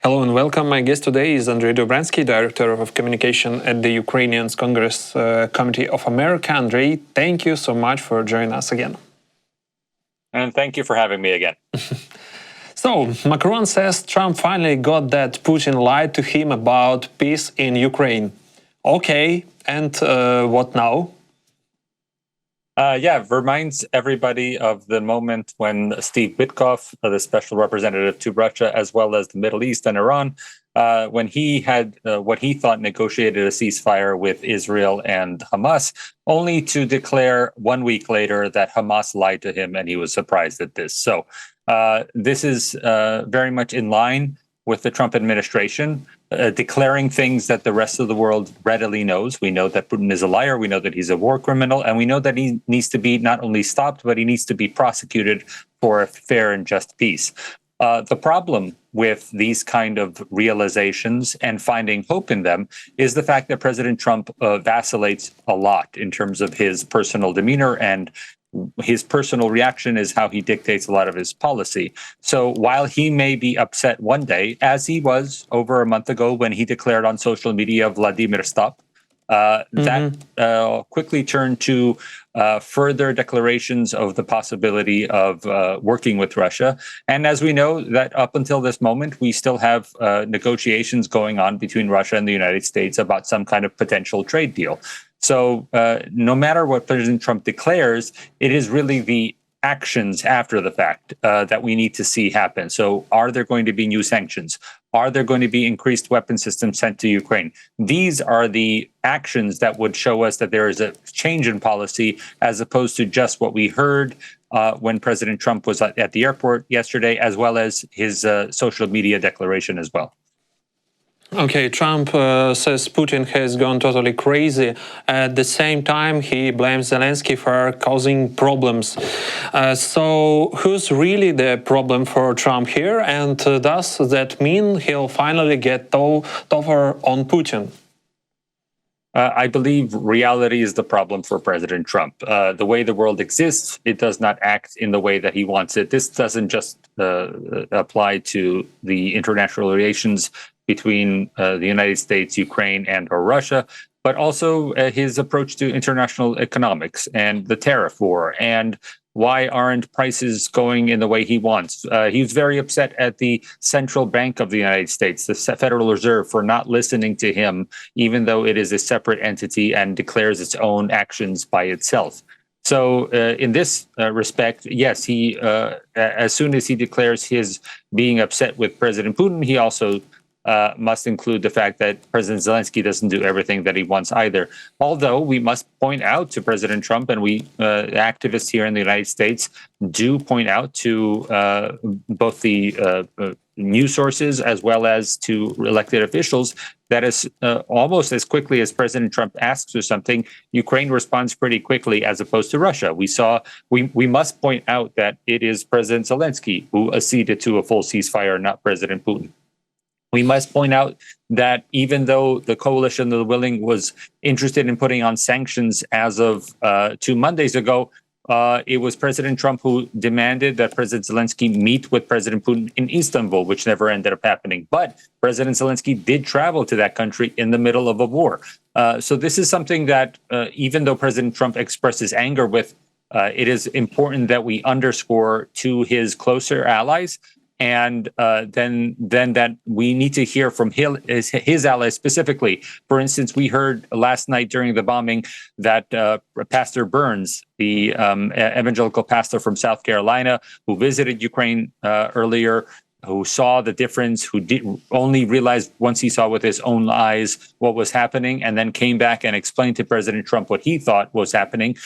Hello and welcome. My guest today is Andrij Dobriansky, Director of Communication at the Ukrainian Congress Committee of America. Andrij, thank you so much for joining us again. And thank you for having me again. So, Macron says Trump finally got that Putin lied to him about peace in Ukraine. Okay, and what now? Reminds everybody of the moment when Steve Witkoff, the special representative to Russia, as well as the Middle East and Iran, when he had what he thought negotiated a ceasefire with Israel and Hamas, only to declare 1 week later that Hamas lied to him and he was surprised at this. So this is very much in line with the Trump administration, declaring things that the rest of the world readily knows. We know that Putin is a liar. We know that he's a war criminal. And we know that he needs to be not only stopped, but he needs to be prosecuted for a fair and just peace. The problem with these kind of realizations and finding hope in them is the fact that President Trump vacillates a lot in terms of his personal demeanor, and his personal reaction is how he dictates a lot of his policy. So while he may be upset one day, as he was over a month ago when he declared on social media Vladimir stop, that quickly turned to further declarations of the possibility of working with Russia. And as we know, that up until this moment, we still have negotiations going on between Russia and the United States about some kind of potential trade deal. So no matter what President Trump declares, it is really the actions after the fact that we need to see happen. So are there going to be new sanctions? Are there going to be increased weapon systems sent to Ukraine? These are the actions that would show us that there is a change in policy, as opposed to just what we heard when President Trump was at the airport yesterday, as well as his social media declaration as well. Okay, Trump says Putin has gone totally crazy. At the same time, he blames Zelensky for causing problems. So who's really the problem for Trump here? And does that mean he'll finally get tougher on Putin? I believe reality is the problem for President Trump. The way the world exists, it does not act in the way that he wants it. This doesn't just apply to the international relations between the United States, Ukraine, and or Russia, but also his approach to international economics and the tariff war, and why aren't prices going in the way he wants. He's very upset at the Central Bank of the United States, the Federal Reserve, for not listening to him, even though it is a separate entity and declares its own actions by itself. So in this respect, yes, he as soon as he declares his being upset with President Putin, he also must include the fact that President Zelensky doesn't do everything that he wants either. Although we must point out to President Trump, and we activists here in the United States do point out to both the news sources as well as to elected officials that as almost as quickly as President Trump asks for something, Ukraine responds pretty quickly, as opposed to Russia. We must point out that it is President Zelensky who acceded to a full ceasefire, not President Putin. We must point out that even though the coalition of the willing was interested in putting on sanctions as of 2 Mondays ago, it was President Trump who demanded that President Zelensky meet with President Putin in Istanbul, which never ended up happening. But President Zelensky did travel to that country in the middle of a war. So this is something that even though President Trump expresses anger with, it is important that we underscore to his closer allies. And then that we need to hear from his allies specifically. For instance, we heard last night during the bombing that Pastor Burns, the evangelical pastor from South Carolina, who visited Ukraine earlier, who saw the difference, who only realized once he saw with his own eyes what was happening, and then came back and explained to President Trump what he thought was happening.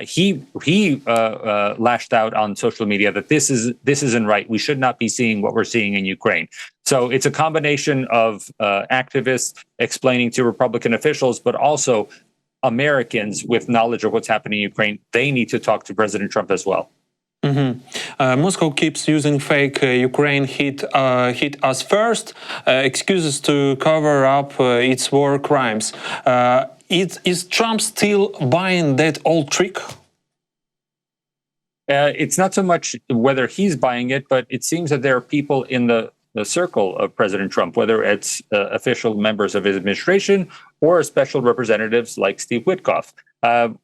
He lashed out on social media that this isn't right. We should not be seeing what we're seeing in Ukraine. So it's a combination of activists explaining to Republican officials, but also Americans with knowledge of what's happening in Ukraine. They need to talk to President Trump as well. Moscow keeps using fake Ukraine hit us first excuses to cover up its war crimes. Is Trump still buying that old trick? It's not so much whether he's buying it, but it seems that there are people in the circle of President Trump, whether it's official members of his administration or special representatives like Steve Witkoff.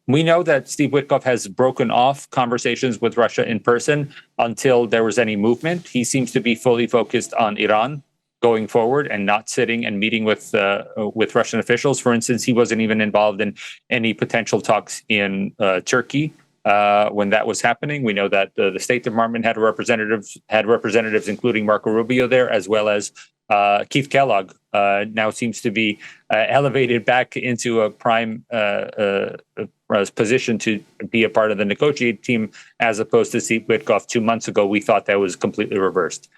We know that Steve Witkoff has broken off conversations with Russia in person until there was any movement. He seems to be fully focused on Iran going forward and not sitting and meeting with Russian officials. For instance, he wasn't even involved in any potential talks in Turkey when that was happening. We know that the State Department had representatives, including Marco Rubio there, as well as Keith Kellogg now seems to be elevated back into a prime position to be a part of the negotiating team, as opposed to Steve Witkoff 2 months ago. We thought that was completely reversed.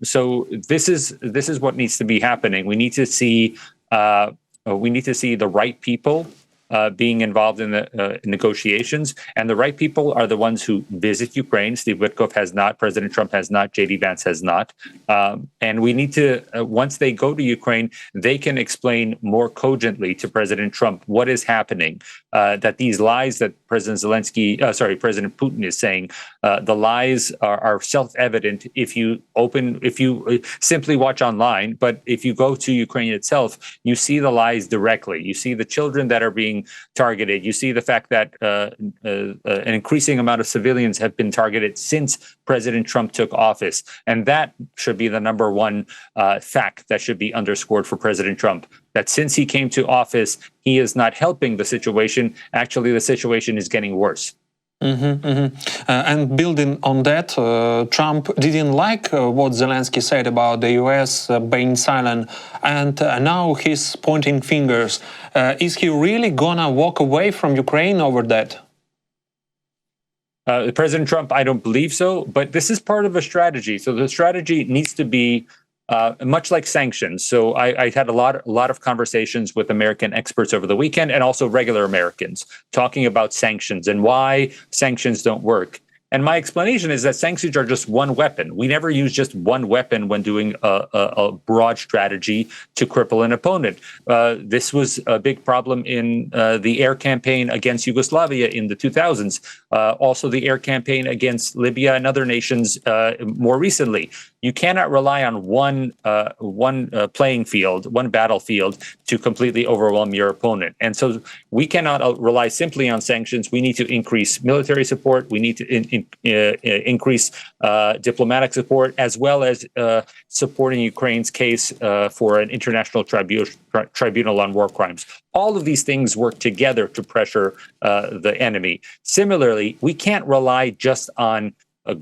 So this is what needs to be happening. We need to see the right people being involved in the negotiations, and the right people are the ones who visit Ukraine. Steve Witkoff has not, President Trump has not, J.D. Vance has not, and we need to, once they go to Ukraine, they can explain more cogently to President Trump what is happening, that these lies that President Putin is saying, the lies are self-evident if you simply watch online, but if you go to Ukraine itself, you see the lies directly. You see the children that are being targeted. You see the fact that an increasing amount of civilians have been targeted since President Trump took office. And that should be the number one fact that should be underscored for President Trump, that since he came to office, he is not helping the situation. Actually, the situation is getting worse. And building on that, Trump didn't like what Zelensky said about the US being silent, and now he's pointing fingers. Is he really gonna walk away from Ukraine over that? President Trump, I don't believe so, but this is part of a strategy. So the strategy needs to be much like sanctions. So I had a lot of conversations with American experts over the weekend, and also regular Americans, talking about sanctions and why sanctions don't work. And my explanation is that sanctions are just one weapon. We never use just one weapon when doing a broad strategy to cripple an opponent. This was a big problem in the air campaign against Yugoslavia in the 2000s. Also the air campaign against Libya and other nations more recently. You cannot rely on one playing field, one battlefield, to completely overwhelm your opponent. And so we cannot rely simply on sanctions. We need to increase military support. We need to increase diplomatic support, as well as supporting Ukraine's case for an international tribunal on war crimes. All of these things work together to pressure the enemy. Similarly, we can't rely just on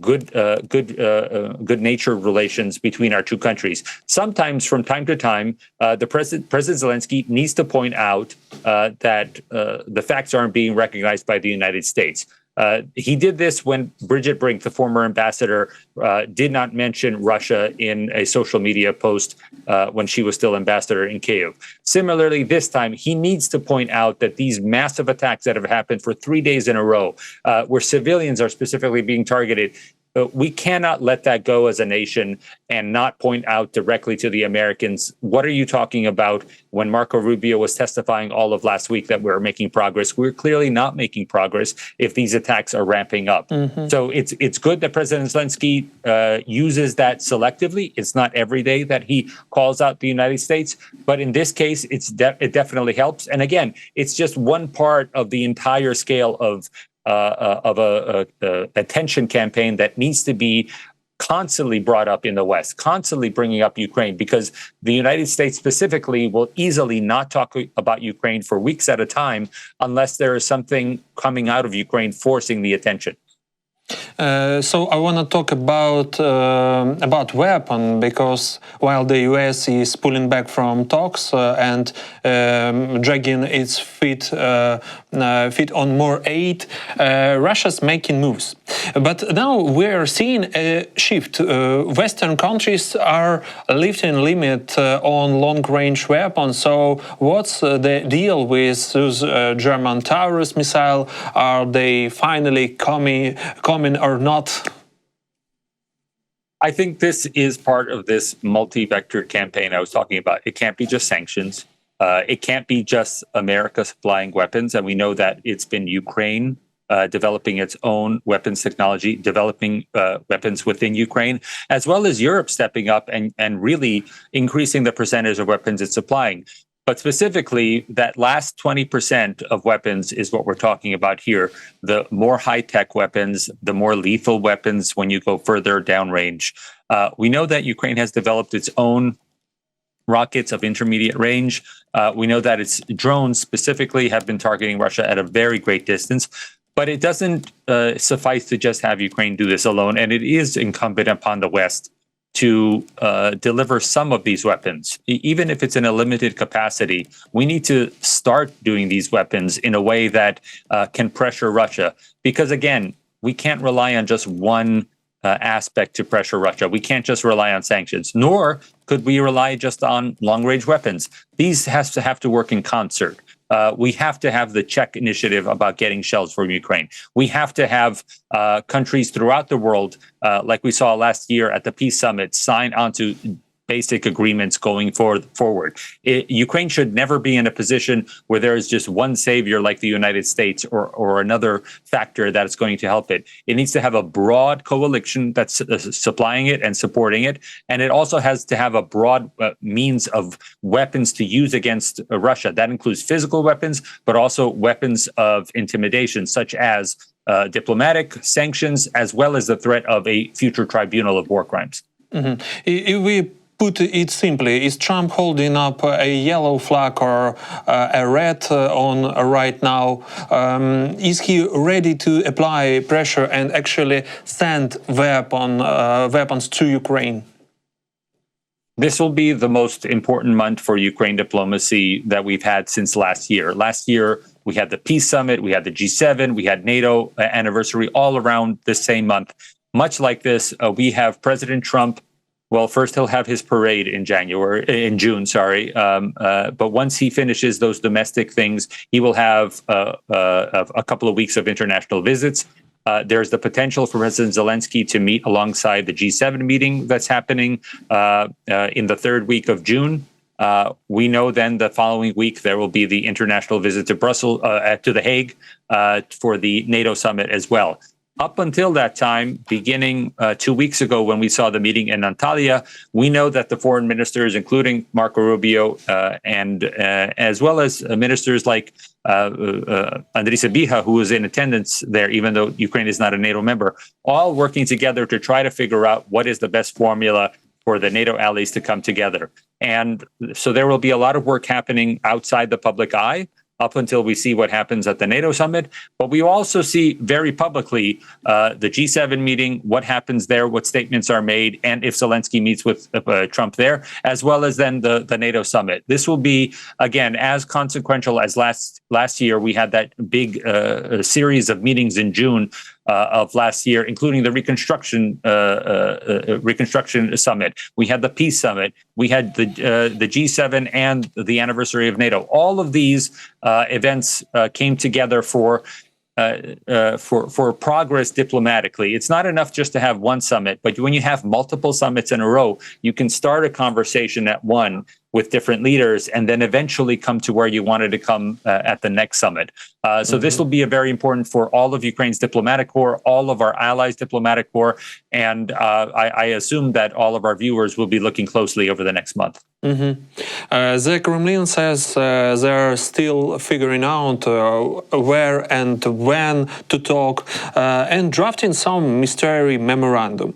good-natured relations between our two countries. Sometimes, from time to time, President Zelensky needs to point out that the facts aren't being recognized by the United States. He did this when Bridget Brink, the former ambassador, did not mention Russia in a social media post when she was still ambassador in Kyiv. Similarly, this time, he needs to point out that these massive attacks that have happened for 3 days in a row, where civilians are specifically being targeted, we cannot let that go as a nation and not point out directly to the Americans, what are you talking about? When Marco Rubio was testifying all of last week that we're making progress, we're clearly not making progress if these attacks are ramping up. So it's good that President Zelensky uses that selectively. It's not every day that he calls out the United States, but in this case, it definitely helps. And again, it's just one part of the entire scale of a attention campaign that needs to be constantly brought up in the West, constantly bringing up Ukraine, because the United States specifically will easily not talk about Ukraine for weeks at a time unless there is something coming out of Ukraine forcing the attention. So I want to talk about weapon, because while the US is pulling back from talks and dragging its feet on more aid, Russia's making moves. But now we're seeing a shift. Western countries are lifting limit on long-range weapons. So what's the deal with those German Tariffs missile? Are they finally coming or not? I think this is part of this multi-vector campaign I was talking about. It can't be just sanctions. It can't be just America supplying weapons. And we know that it's been Ukraine developing its own weapons technology, developing weapons within Ukraine, as well as Europe stepping up and really increasing the percentage of weapons it's supplying. But specifically, that last 20% of weapons is what we're talking about here. The more high-tech weapons, the more lethal weapons when you go further downrange. We know that Ukraine has developed its own rockets of intermediate range. We know that its drones specifically have been targeting Russia at a very great distance. But it doesn't suffice to just have Ukraine do this alone. And it is incumbent upon the West to deliver some of these weapons. Even if it's in a limited capacity, we need to start doing these weapons in a way that can pressure Russia. Because again, we can't rely on just one aspect to pressure Russia. We can't just rely on sanctions, nor could we rely just on long-range weapons. These have to work in concert. We have to have the Czech initiative about getting shells from Ukraine. We have to have countries throughout the world, like we saw last year at the Peace Summit, sign onto basic agreements going forward. Ukraine should never be in a position where there is just one savior like the United States or another factor that is going to help it. It needs to have a broad coalition that's supplying it and supporting it. And it also has to have a broad means of weapons to use against Russia. That includes physical weapons, but also weapons of intimidation, such as diplomatic sanctions, as well as the threat of a future tribunal of war crimes. Mm-hmm. If we put it simply, is Trump holding up a yellow flag or a red on right now? Is he ready to apply pressure and actually send weapons to Ukraine? This will be the most important month for Ukraine diplomacy that we've had since last year. Last year, we had the Peace Summit, we had the G7, we had NATO anniversary all around the same month. Much like this, we have President Trump. Well, first he'll have his parade in June. But once he finishes those domestic things, he will have a couple of weeks of international visits. There's the potential for President Zelensky to meet alongside the G7 meeting that's happening in the third week of June. We know then the following week there will be the international visit to Brussels, to The Hague, for the NATO summit as well. Up until that time, beginning 2 weeks ago when we saw the meeting in Antalya, we know that the foreign ministers, including Marco Rubio, and as well as ministers like Andrij Dobriansky, who was in attendance there, even though Ukraine is not a NATO member, all working together to try to figure out what is the best formula for the NATO allies to come together. And so there will be a lot of work happening outside the public eye up until we see what happens at the NATO summit. But we also see very publicly the G7 meeting, what happens there, what statements are made, and if Zelensky meets with Trump there, as well as then the NATO summit. This will be, again, as consequential as last year. We had that big series of meetings in June of last year, including the reconstruction summit. We had the peace summit. We had the G7 and the anniversary of NATO. All of these events came together for progress diplomatically. It's not enough just to have one summit, but when you have multiple summits in a row, you can start a conversation at one with different leaders and then eventually come to where you wanted to come at the next summit. So this will be very important for all of Ukraine's diplomatic corps, all of our allies' diplomatic corps, and I assume that all of our viewers will be looking closely over the next month. The Kremlin says they're still figuring out where and when to talk and drafting some mystery memorandum.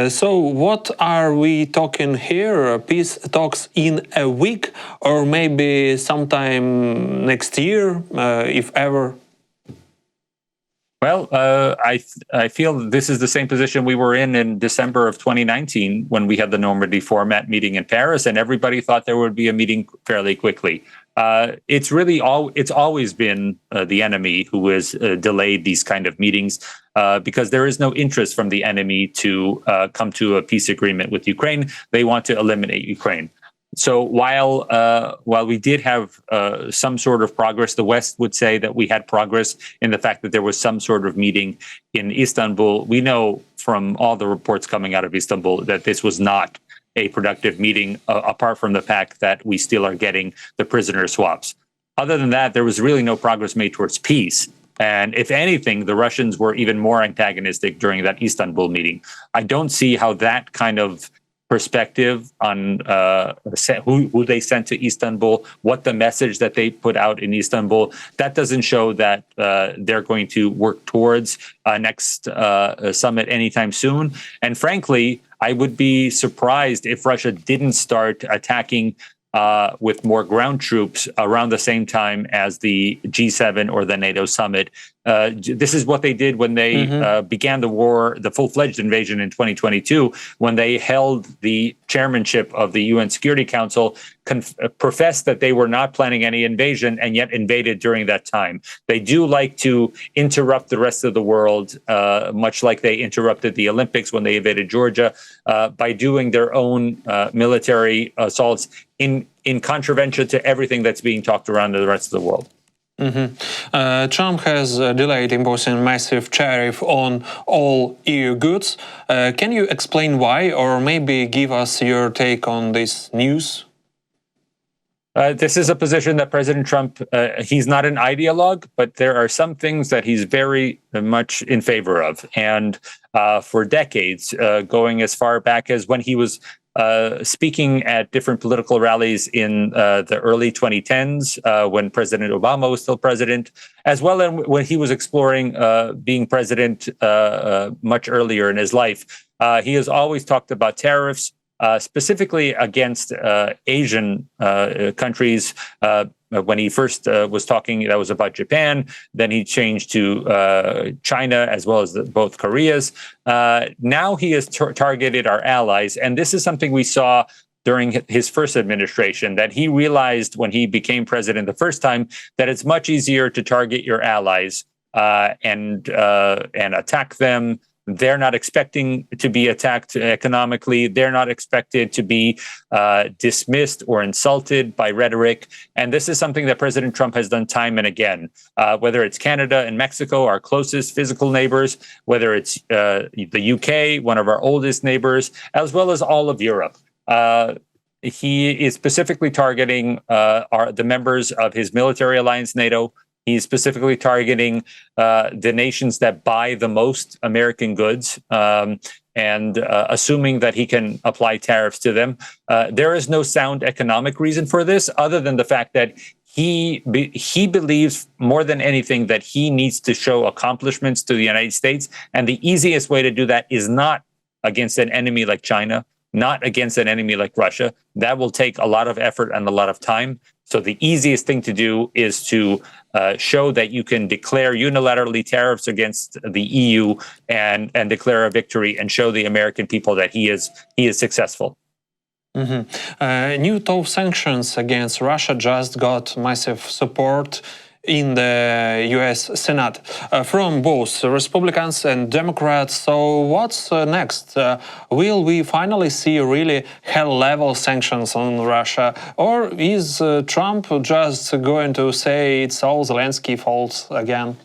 So what are we talking here? Peace talks in a week or maybe sometime next year, if ever? Well, I feel this is the same position we were in December of 2019 when we had the Normandy format meeting in Paris, and everybody thought there would be a meeting fairly quickly. It's always been the enemy who has delayed these kind of meetings because there is no interest from the enemy to come to a peace agreement with Ukraine. They want to eliminate Ukraine. So while we did have some sort of progress, the West would say that we had progress in the fact that there was some sort of meeting in Istanbul. We know from all the reports coming out of Istanbul that this was not a productive meeting, apart from the fact that we still are getting the prisoner swaps. Other than that, there was really no progress made towards peace. And if anything, the Russians were even more antagonistic during that Istanbul meeting. I don't see how that kind of perspective on who they sent to Istanbul, what the message that they put out in Istanbul, that doesn't show that they're going to work towards next summit anytime soon. And frankly, I would be surprised if Russia didn't start attacking with more ground troops around the same time as the G7 or the NATO summit. This is what they did when they began the war, the full-fledged invasion in 2022, when they held the chairmanship of the UN Security Council, professed that they were not planning any invasion and yet invaded during that time. They do like to interrupt the rest of the world, much like they interrupted the Olympics when they invaded Georgia, by doing their own military assaults in contravention to everything that's being talked around in the rest of the world. Trump has delayed imposing massive tariff on all EU goods. Can you explain why, or maybe give us your take on this news? This is a position that President Trump, he's not an ideologue, but there are some things that he's very much in favor of. And for decades, going as far back as when he was speaking at different political rallies in the early 2010s, when President Obama was still president, as well as when he was exploring being president much earlier in his life. He has always talked about tariffs, specifically against Asian countries. When he first was talking, that was about Japan. Then he changed to China as well as both Koreas. Now he has targeted our allies. And this is something we saw during his first administration, that he realized when he became president the first time that it's much easier to target your allies and attack them. They're not expecting to be attacked economically. They're not expected to be dismissed or insulted by rhetoric. And this is something that President Trump has done time and again, whether it's Canada and Mexico, our closest physical neighbors, whether it's the UK, one of our oldest neighbors, as well as all of Europe. He is specifically targeting the members of his military alliance, NATO. He's specifically targeting the nations that buy the most American goods and assuming that he can apply tariffs to them. There is no sound economic reason for this other than the fact that he believes more than anything that he needs to show accomplishments to the United States. And the easiest way to do that is not against an enemy like China, not against an enemy like Russia. That will take a lot of effort and a lot of time. So the easiest thing to do is to show that you can declare unilaterally tariffs against the EU and declare a victory and show the American people that he is successful. New tough sanctions against Russia just got massive support in the US Senate from both Republicans and Democrats. So what's next? Will we finally see really hell-level sanctions on Russia? Or is Trump just going to say it's all Zelensky's fault again?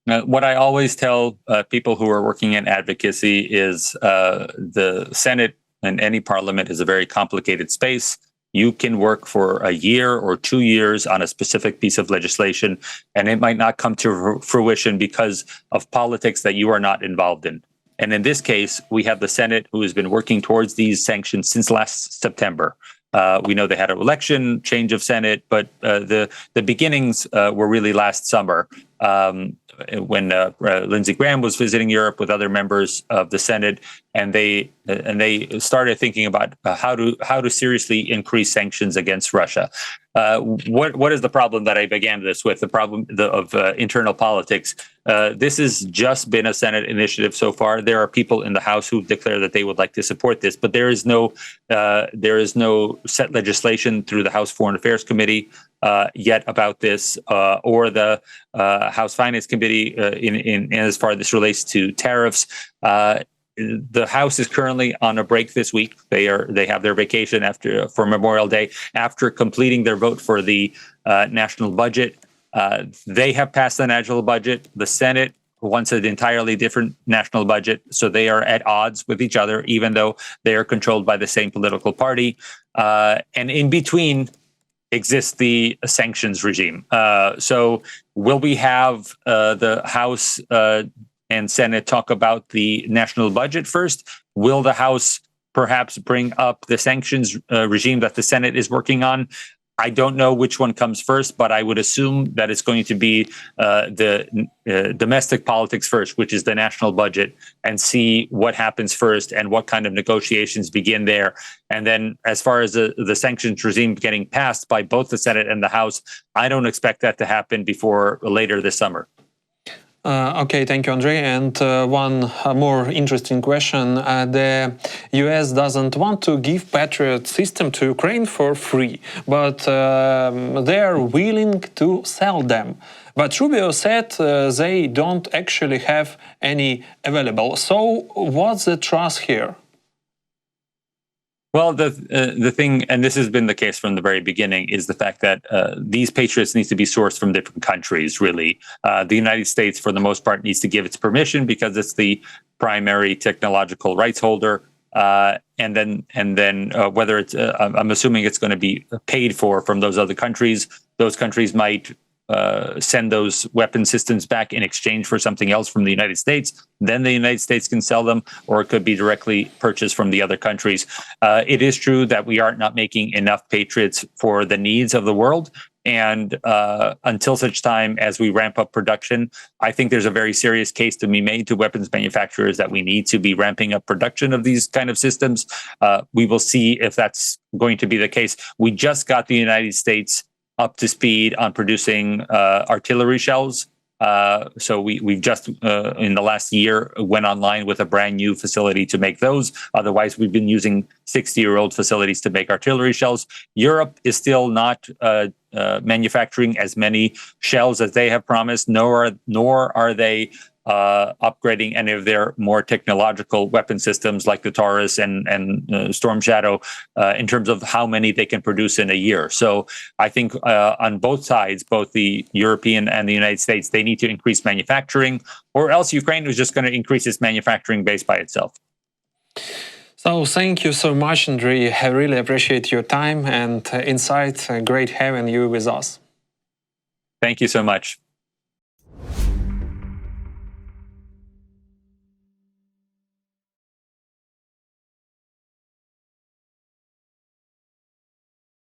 What I always tell people who are working in advocacy is the Senate and any parliament is a very complicated space. You can work for a year or 2 years on a specific piece of legislation, and it might not come to fruition because of politics that you are not involved in. And in this case, we have the Senate who has been working towards these sanctions since last September. We know they had an election, change of Senate, but the beginnings were really last summer when Lindsey Graham was visiting Europe with other members of the Senate, and they started thinking about how to seriously increase sanctions against Russia. What is the problem that I began this with? The problem of internal politics. This has just been a Senate initiative so far. There are people in the House who declare that they would like to support this, but there is no set legislation through the House Foreign Affairs Committee yet about this, or the House Finance Committee in as far as this relates to tariffs. The House is currently on a break this week. They have their vacation for Memorial Day after completing their vote for the national budget. They have passed the national budget. The Senate wants an entirely different national budget, so they are at odds with each other, even though they are controlled by the same political party. And in between, exists the sanctions regime. So will we have the House and Senate talk about the national budget first? Will the House perhaps bring up the sanctions regime that the Senate is working on? I don't know which one comes first, but I would assume that it's going to be the domestic politics first, which is the national budget, and see what happens first and what kind of negotiations begin there. And then as far as the sanctions regime getting passed by both the Senate and the House, I don't expect that to happen before later this summer. Okay, thank you, Andrij. And one more interesting question. The US doesn't want to give Patriot System to Ukraine for free, but they are willing to sell them. But Rubio said they don't actually have any available. So what's the trust here? Well, the thing, and this has been the case from the very beginning, is the fact that these Patriots need to be sourced from different countries, really. The United States, for the most part, needs to give its permission because it's the primary technological rights holder. And then whether it's, I'm assuming it's going to be paid for from those other countries. Those countries might send those weapon systems back in exchange for something else from the United States. Then the United States can sell them, or it could be directly purchased from the other countries. It is true that we are not making enough Patriots for the needs of the world. And until such time as we ramp up production, I think there's a very serious case to be made to weapons manufacturers that we need to be ramping up production of these kind of systems. We will see if that's going to be the case. We just got the United States up to speed on producing artillery shells. So we've just, in the last year, went online with a brand new facility to make those. Otherwise, we've been using 60-year-old facilities to make artillery shells. Europe is still not manufacturing as many shells as they have promised, nor are they upgrading any of their more technological weapon systems like the Taurus and Storm Shadow in terms of how many they can produce in a year. So I think on both sides, both the European and the United States, they need to increase manufacturing, or else Ukraine is just going to increase its manufacturing base by itself. So thank you so much, Andrij. I really appreciate your time and insight. Great having you with us. Thank you so much.